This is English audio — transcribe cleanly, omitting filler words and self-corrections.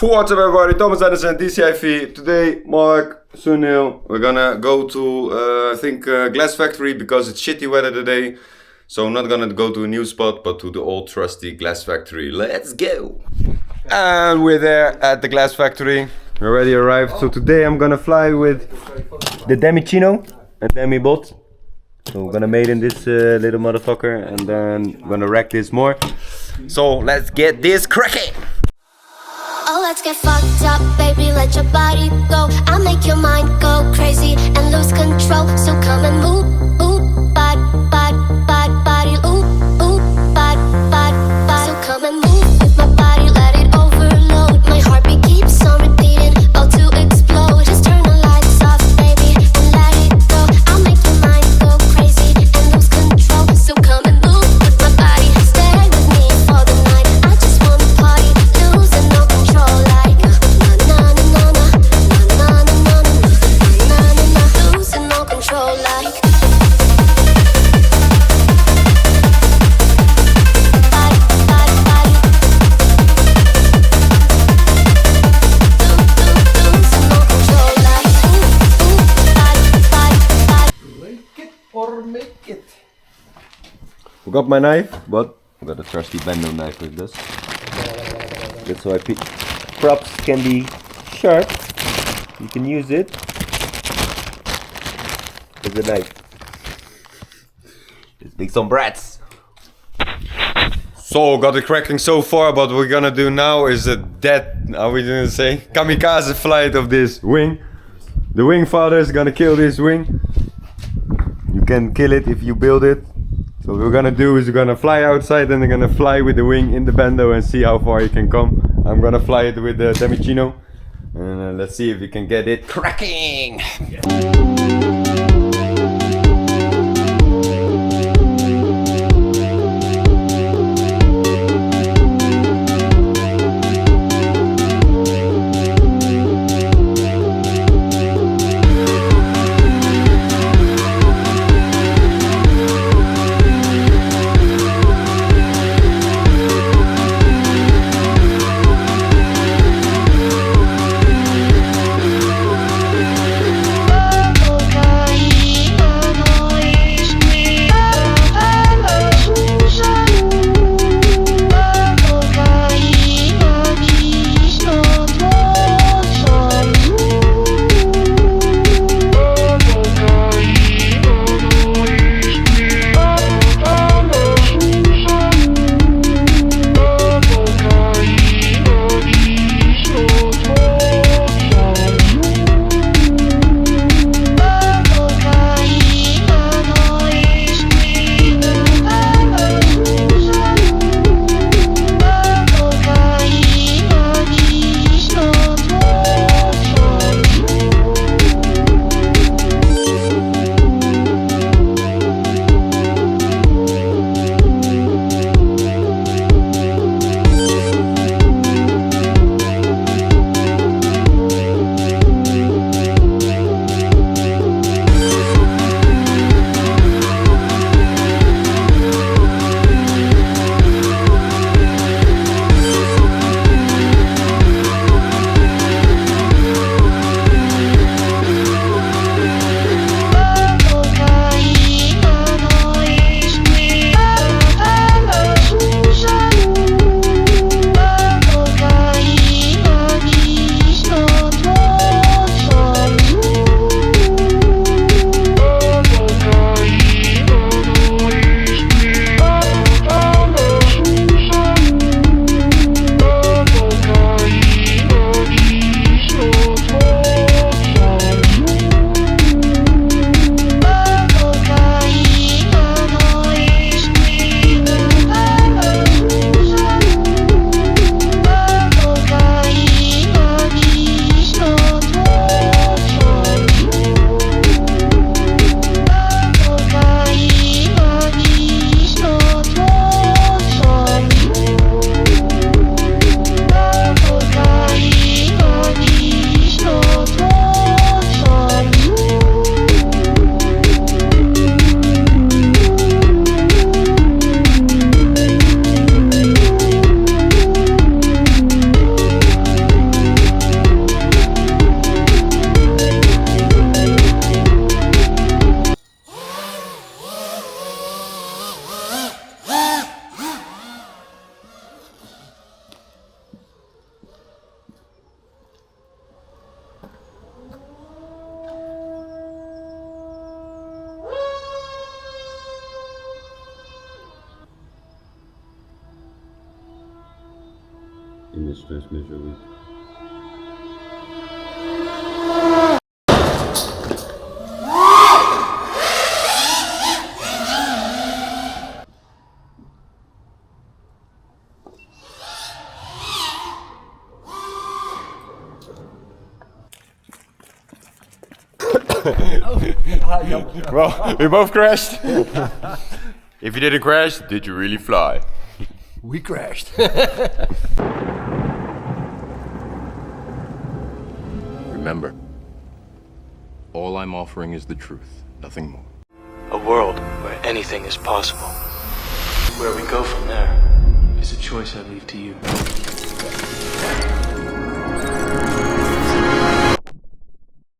What's up everybody, Thomas Edison, DCIV. Today, Marc, Sunil, we're gonna go to, I think, Glass Factory because it's shitty weather today. So I'm not gonna go to a new spot, but to the old trusty Glass Factory. Let's go! And we're there at the Glass Factory. We already arrived. So today I'm gonna fly with the Demi-Chino and Demi-Bot. So we're gonna mate in this little motherfucker and then we're gonna wreck this more. So let's get this cracking! Oh, let's get fucked up, baby, let your body go. I'll make your mind go crazy and lose control. So come and move, body, ooh, body. So come and move with my body, let it overload. My heartbeat keeps on repeating, about to explode. Just turn the lights off, baby, and let it go. I'll make your mind go crazy and lose control. So come and move with my body, stay with me for the night. I just wanna party, losing no control, like losing no control, like. Make it. I got my knife, but I got a trusty Bando knife with this. That's why props can be sharp. You can use it as a knife. Let's make some brats. So got it cracking so far, but what we're gonna do now is a how we gonna say, kamikaze flight of this wing. The Wingfather is gonna kill this wing. You can kill it if you build it. So what we're gonna do is we're gonna fly outside and we're gonna fly with the wing in the Bando and see how far you can come. I'm gonna fly it with the Demi-Chino and let's see if we can get it cracking. Image transmitter week. Well, we both crashed. If you didn't crash, did you really fly? We crashed. Remember, all I'm offering is the truth, nothing more. A world where anything is possible. Where we go from there is a choice I leave to you.